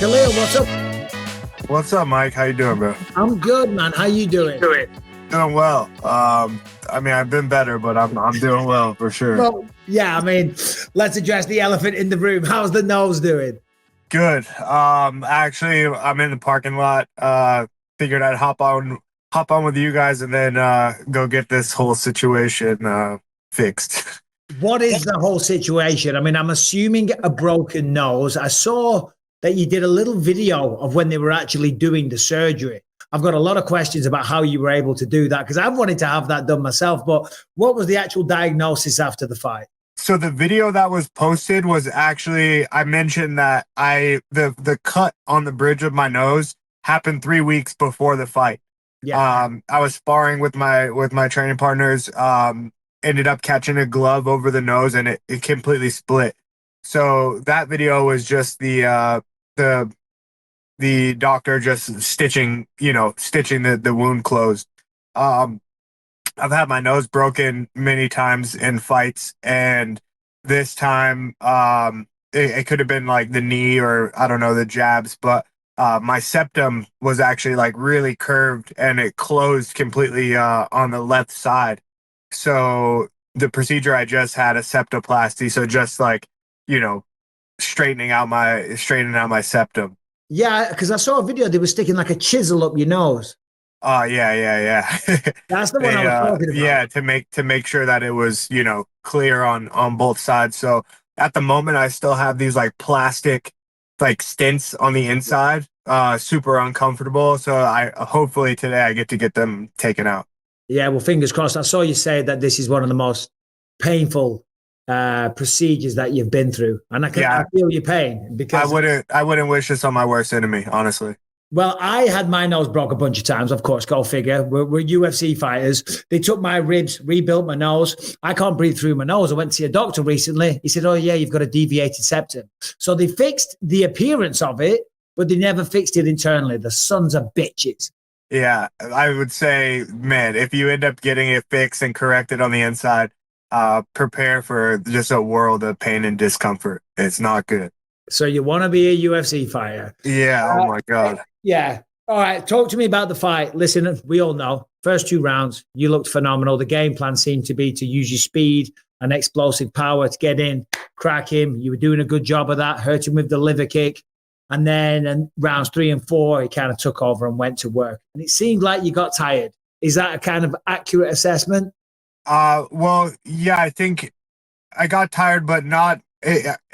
Khalil, what's up? What's up, Mike? How you doing, bro? I'm good, man. How you doing? Doing well. I mean, I've been better, but I'm doing well for sure. Well, yeah, I mean, let's address the elephant in the room. How's the nose doing? Good. Actually, I'm in the parking lot. Figured I'd hop on with you guys and then go get this whole situation fixed. What is the whole situation? I mean, I'm assuming a broken nose. I saw that you did a little video of when they were actually doing the surgery. I've got a lot of questions about how you were able to do that because I've wanted to have that done myself. But what was the actual diagnosis after the fight? So the video that was posted was actually, I mentioned that the cut on the bridge of my nose happened 3 weeks before the fight. Yeah. I was sparring with my training partners. Ended up catching a glove over the nose and it completely split. So that video was just the doctor just stitching the wound closed. I've had my nose broken many times in fights, and this time it could have been like the knee or I don't know, the jabs, but my septum was actually like really curved and it closed completely on the left side. So the procedure I just had a septoplasty, so just like, straightening out my septum. Yeah, because I saw a video, they were sticking like a chisel up your nose. Yeah. That's the one I was talking about. Yeah, to make sure that it was, clear on both sides. So at the moment I still have these like plastic like stents on the inside, super uncomfortable. So I hopefully today I get to get them taken out. Yeah, well, fingers crossed. I saw you say that this is one of the most painful procedures that you've been through, and I feel your pain because I wouldn't wish this on my worst enemy, honestly. Well, I had my nose broke a bunch of times, of course, go figure. We're UFC fighters. They took my ribs, rebuilt my nose. I can't breathe through my nose. I went to see a doctor recently. He said, oh, yeah, you've got a deviated septum. So they fixed the appearance of it, but they never fixed it internally. The sons of bitches. Yeah, I would say, man, if you end up getting it fixed and corrected on the inside, prepare for just a world of pain and discomfort. It's not good. So you want to be a UFC fighter? Yeah. Oh my God. Yeah. All right. Talk to me about the fight. Listen, we all know first 2 rounds, you looked phenomenal. The game plan seemed to be to use your speed and explosive power to get in, crack him. You were doing a good job of that, hurt him with the liver kick. And then in rounds 3 and 4, he kind of took over and went to work. And it seemed like you got tired. Is that a kind of accurate assessment? Well, yeah, I think I got tired, but not.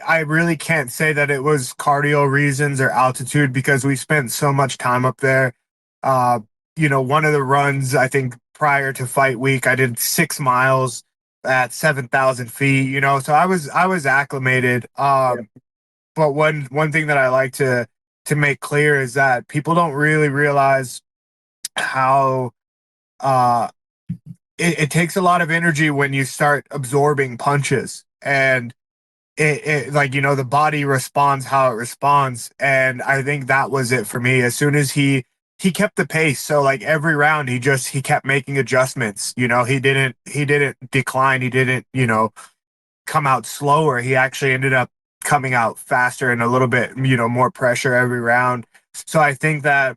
I really can't say that it was cardio reasons or altitude because we spent so much time up there. One of the runs, I think prior to fight week, I did 6 miles at 7,000 feet, so I was acclimated. But one thing that I like to make clear is that people don't really realize how, it takes a lot of energy when you start absorbing punches, and the body responds how it responds. And I think that was it for me. As soon as he kept the pace. So like every round he kept making adjustments. He didn't decline. He didn't, come out slower. He actually ended up coming out faster and a little bit, more pressure every round. So I think that,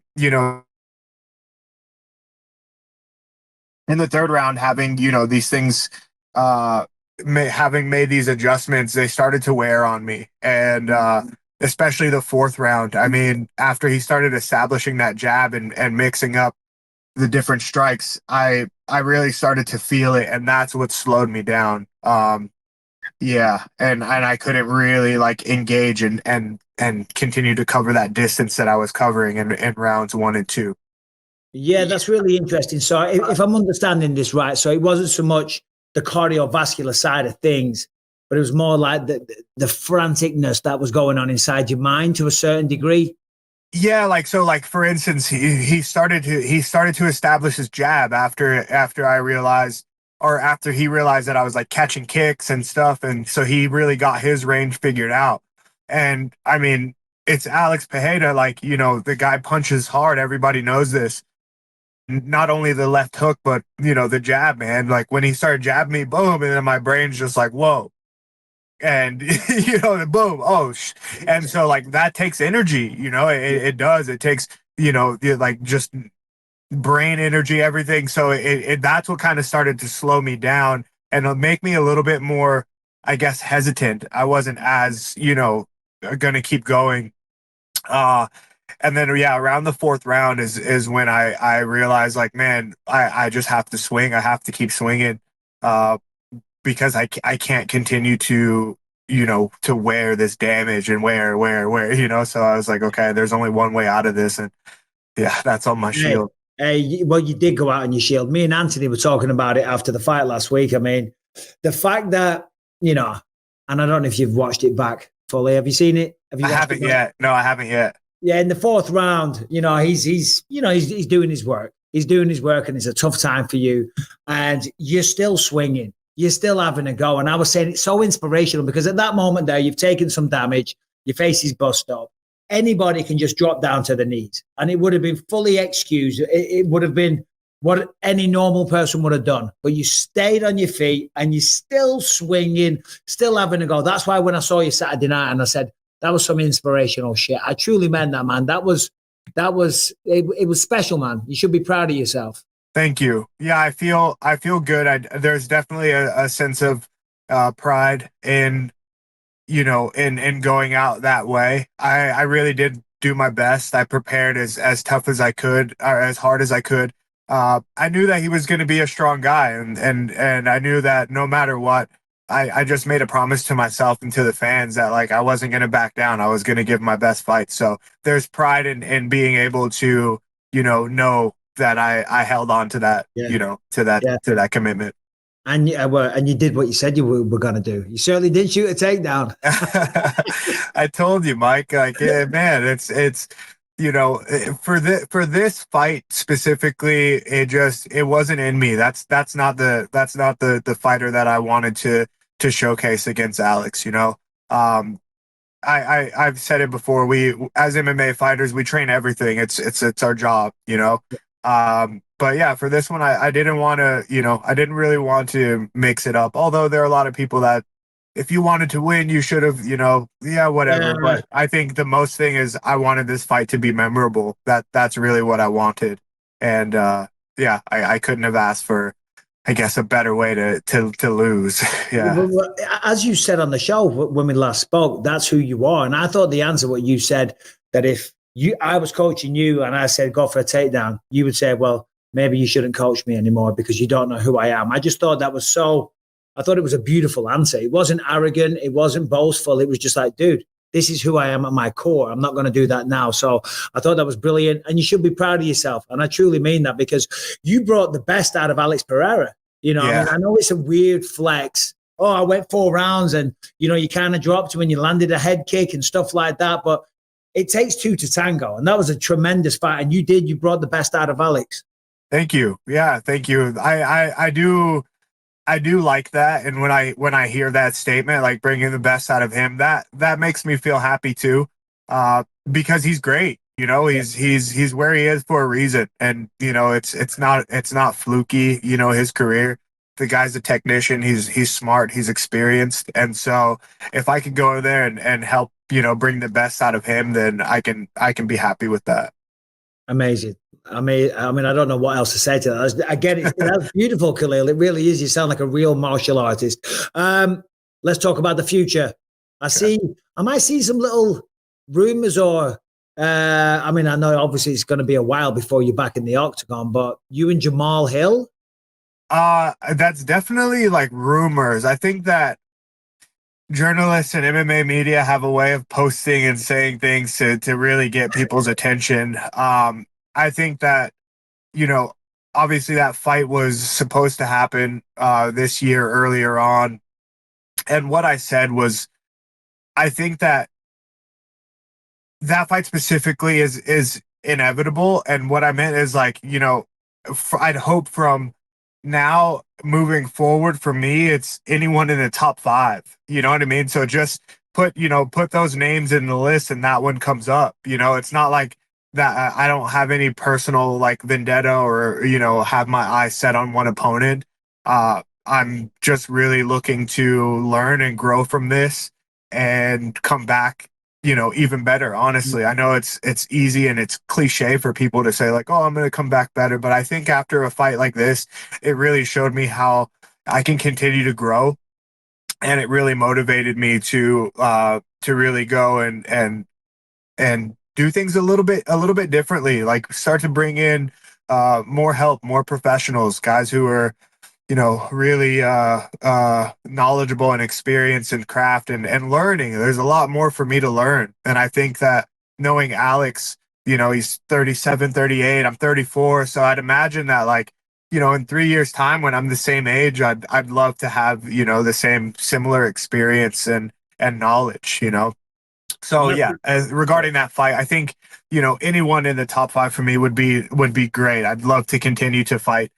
in the 3rd round, having, these things, having made these adjustments, they started to wear on me. And especially the 4th round. I mean, after he started establishing that jab and mixing up the different strikes, I really started to feel it. And that's what slowed me down. Yeah. And I couldn't really like engage and continue to cover that distance that I was covering in rounds 1 and 2. Yeah, that's really interesting. So if I'm understanding this right, so it wasn't so much the cardiovascular side of things, but it was more like the franticness that was going on inside your mind to a certain degree. Yeah, like for instance, he started to establish his jab after I realized, or after he realized that I was like catching kicks and stuff, and so he really got his range figured out. And I mean, it's Alex Pereira, like, the guy punches hard. Everybody knows this. Not only the left hook, but the jab, man. Like when he started jabbing me, boom, and then my brain's just like, whoa. and boom, and so like that takes energy, it does. It takes, like just brain energy, everything. So that's what kind of started to slow me down and make me a little bit more, I guess, hesitant. I wasn't as, going to keep going. And then, yeah, around the fourth round is when I realized, like, man, I just have to swing. I have to keep swinging, because I can't continue to, to wear this damage and wear. So I was like, okay, there's only one way out of this. And yeah, that's on my Hey, shield. well, you did go out on your shield. Me and Anthony were talking about it after the fight last week. I mean, the fact that, and I don't know if you've watched it back fully. Have you seen it? Have you I watched it haven't back? yet. No, I haven't yet. Yeah, in the fourth round, he's doing his work. He's doing his work, and it's a tough time for you. And you're still swinging. You're still having a go. And I was saying it's so inspirational because at that moment there, you've taken some damage. Your face is bust up. Anybody can just drop down to the knees, and it would have been fully excused. It would have been what any normal person would have done. But you stayed on your feet, and you're still swinging, still having a go. That's why when I saw you Saturday night, and I said, that was some inspirational shit. I truly meant that, man. It was special, man. You should be proud of yourself. Thank you. Yeah, I feel good. There's definitely a sense of pride in, in going out that way. I really did do my best. I prepared as tough as I could, or as hard as I could. I knew that he was going to be a strong guy, and I knew that no matter what, I just made a promise to myself and to the fans that, like, I wasn't going to back down. I was going to give my best fight. So there's pride in being able to, know that I held on to that, Yeah. to that commitment. And you did what you said you were going to do. You certainly did shoot a takedown. I told you, Mike. Like, yeah, man, it's for this fight specifically, it wasn't in me. That's not the fighter that I wanted to showcase against Alex. I've said it before. We, as MMA fighters, we train everything. It's our job. But yeah, for this one, I didn't want to, I didn't really want to mix it up. Although there are a lot of people that, if you wanted to win, you should have, yeah, whatever. Yeah. But I think the most thing is I wanted this fight to be memorable. That's really what I wanted. And yeah, I couldn't have asked for, I guess, a better way to lose. Yeah. As you said on the show when we last spoke, that's who you are. And I thought the answer, what you said, that if I was coaching you and I said, go for a takedown, you would say, well, maybe you shouldn't coach me anymore because you don't know who I am. I just thought that was I thought it was a beautiful answer. It wasn't arrogant. It wasn't boastful. It was just like, dude, this is who I am at my core. I'm not going to do that now. So I thought that was brilliant. And you should be proud of yourself. And I truly mean that because you brought the best out of Alex Pereira. Yeah. I mean, I know it's a weird flex. Oh, I went 4 rounds and, you kind of dropped when you landed a head kick and stuff like that. But it takes 2 to tango. And that was a tremendous fight. And you brought the best out of Alex. Thank you. Yeah, thank you. I do like that, and when I hear that statement, like bringing the best out of him, that makes me feel happy too, because he's great. He's where he is for a reason, and it's not fluky. His career, the guy's a technician. He's smart. He's experienced, and so if I could go there and help bring the best out of him, then I can be happy with that. Amazing. I mean, I don't know what else to say to that. I get it. That's beautiful, Khalil. It really is. You sound like a real martial artist. Let's talk about the future. I might see some little rumors or, I know obviously it's going to be a while before you're back in the octagon, but you and Jamahal Hill? That's definitely like rumors. I think that journalists and MMA media have a way of posting and saying things to really get people's attention. I think that, obviously that fight was supposed to happen this year earlier on. And what I said was, I think that fight specifically is inevitable. And what I meant is, like, I'd hope from now moving forward, for me, it's anyone in the top 5. You know what I mean? So just put those names in the list and that one comes up. It's not like that I don't have any personal like vendetta or have my eyes set on one opponent. I'm just really looking to learn and grow from this and come back, even better. Honestly, I know it's easy and it's cliche for people to say like, "Oh, I'm going to come back better," but I think after a fight like this, it really showed me how I can continue to grow, and it really motivated me to really go and do things a little bit differently, like start to bring in more help, more professionals, guys who are really knowledgeable and experienced in craft and learning. There's a lot more for me to learn. And I think that knowing Alex, he's 37, 38, I'm 34. So I'd imagine that like, in 3 years time when I'm the same age, I'd love to have, the same similar experience and knowledge. So yeah, regarding that fight, I think, anyone in the top five for me would be great. I'd love to continue to fight,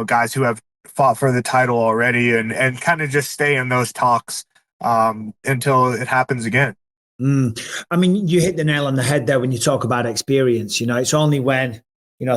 guys who have fought for the title already and kind of just stay in those talks until it happens again. I mean, you hit the nail on the head there when you talk about experience. It's only when,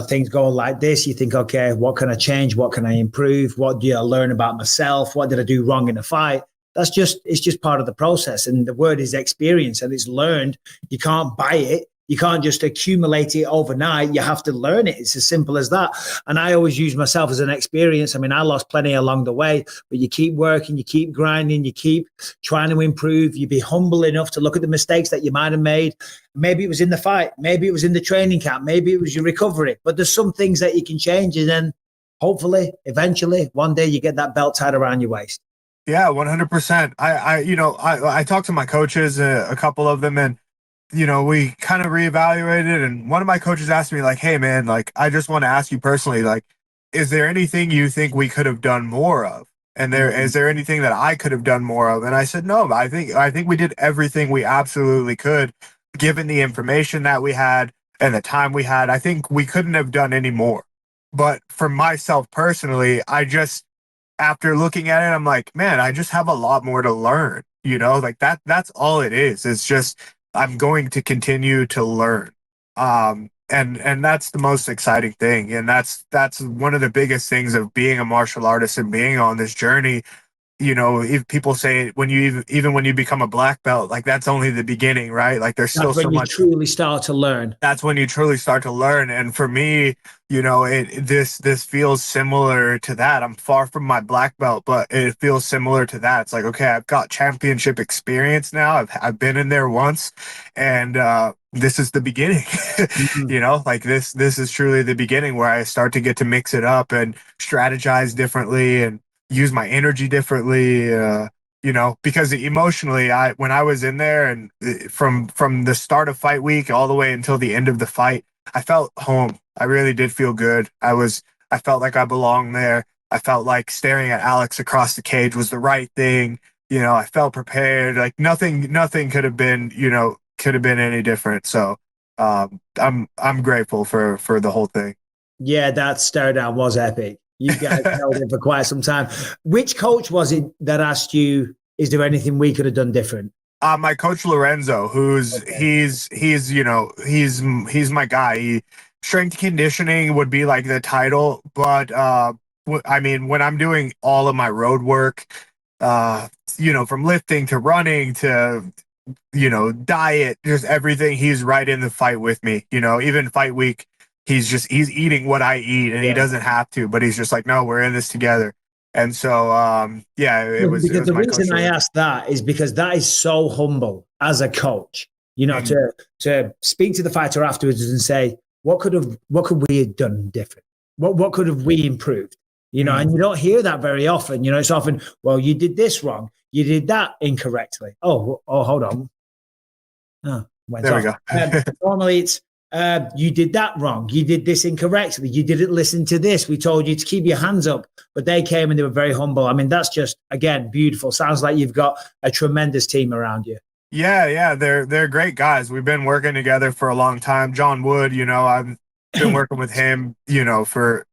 things go like this, you think, okay, what can I change? What can I improve? What do I learn about myself? What did I do wrong in a fight? It's just part of the process. And the word is experience and it's learned. You can't buy it. You can't just accumulate it overnight. You have to learn it. It's as simple as that. And I always use myself as an experience. I mean, I lost plenty along the way, but you keep working, you keep grinding, you keep trying to improve. You be humble enough to look at the mistakes that you might have made. Maybe it was in the fight. Maybe it was in the training camp. Maybe it was your recovery. But there's some things that you can change. And then hopefully, eventually, one day you get that belt tied around your waist. Yeah, 100%. I talked to my coaches, a couple of them, and we kind of reevaluated, and one of my coaches asked me like, "Hey man, like I just want to ask you personally, like, is there anything you think we could have done more of? And is there anything that I could have done more of?" And I said, "No, I think we did everything we absolutely could, given the information that we had and the time we had. I think we couldn't have done any more." But for myself personally, I just after looking at it, I'm like, man, I just have a lot more to learn. Like that's all it is. It's just I'm going to continue to learn. And that's the most exciting thing. And that's one of the biggest things of being a martial artist and being on this journey. If people say when you even when you become a black belt, like that's only the beginning, right? Like there's still That's so when you much. truly start to learn. That's when you truly start to learn. And for me, this feels similar to that. I'm far from my black belt, but it feels similar to that. It's like, okay, I've got championship experience now. I've been in there once, and this is the beginning. Mhm. Like this is truly the beginning where I start to get to mix it up and strategize differently and use my energy differently. Because emotionally, when I was in there and from the start of fight week all the way until the end of the fight, I felt home. I really did feel good. I felt like I belonged there. I felt like staring at Alex across the cage was the right thing. I felt prepared. Like nothing could have been any different. So I'm grateful for the whole thing. Yeah, that stare down was epic. You guys held it for quite some time. Which coach was it that asked you, is there anything we could have done different? My coach Lorenzo, who's Okay. he's my guy. Strength conditioning would be like the title, but I mean, when I'm doing all of my road work, uh, from lifting to running to diet, just everything, he's right in the fight with me. Even fight week, he's eating what I eat, and he Yeah. doesn't have to, but he's just like, no, we're in this together. And so, yeah, it Look, was it because was the my coach reason I Lorenzo. asked that is because that is so humble as a coach, Mhm. to speak to the fighter afterwards and say, what could we have done different? What could have we improved? And Mhm. you don't hear that very often. It's often, well, you did this wrong, you did that incorrectly. Oh, hold on. Oh, went There we off. go. Normally it's you did that wrong. You did this incorrectly. You didn't listen to this. We told you to keep your hands up, but they came and they were very humble. I mean, that's just again beautiful. Sounds like you've got a tremendous team around you. Yeah, they're great guys. We've been working together for a long time. John Wood, I've been working with him, for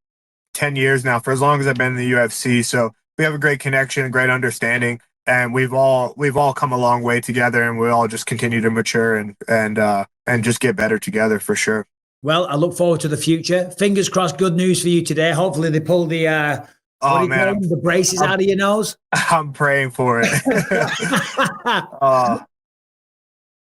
10 years now, for as long as I've been in the UFC. So we have a great connection, a great understanding, and we've all come a long way together, and we all just continue to mature and just get better together for sure. Well, I look forward to the future. Fingers crossed. Good news for you today. Hopefully, they pull What Oh do you call man, them? The braces out of your nose? I'm praying for it. uh,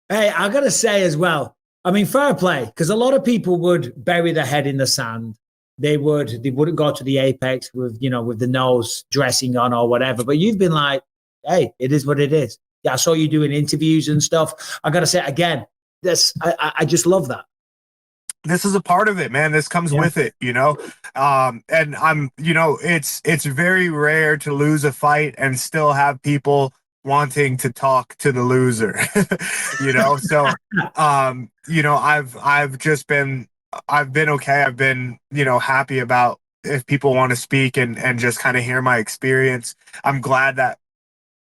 Hey, I got to say as well, I mean, fair play, because a lot of people would bury their head in the sand. They wouldn't go to the apex with, with the nose dressing on or whatever. But you've been like, hey, it is what it is. Yeah, I saw you doing interviews and stuff. I got to say again, I just love that. this is a part of it, man. This comes Yeah. with it, and it's very rare to lose a fight and still have people wanting to talk to the loser. So I've been okay. I've been, happy about if people want to speak and just kind of hear my experience. I'm glad that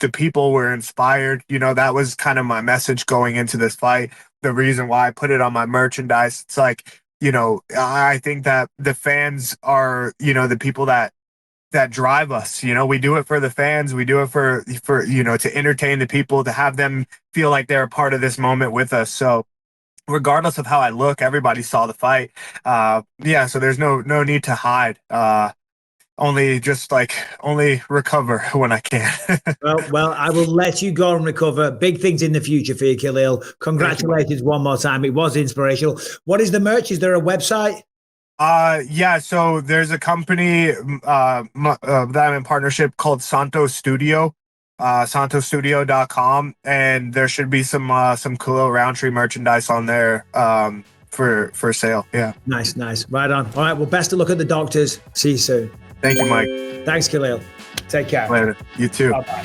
the people were inspired. That was kind of my message going into this fight. The reason why I put it on my merchandise. It's like, I think that the fans are, the people that drive us. We do it for the fans. We do it for to entertain the people, to have them feel like they're a part of this moment with us. So regardless of how I look, everybody saw the fight. Yeah, so there's no need to hide. Only recover when I can. Well, I will let you go and recover. Big things in the future for you, Khalil. Congratulations one more time. It was inspirational. What is the merch? Is there a website? Yeah, so there's a company that I'm in partnership called Santos Studio, santostudio.com, and there should be some Khalil Rountree merchandise on there for sale. Yeah. Nice. Right on. All right. Well, best of luck at the doctors. See you soon. Thank you, Mike. Thanks, Khalil. Take care. Later. You too. Bye-bye.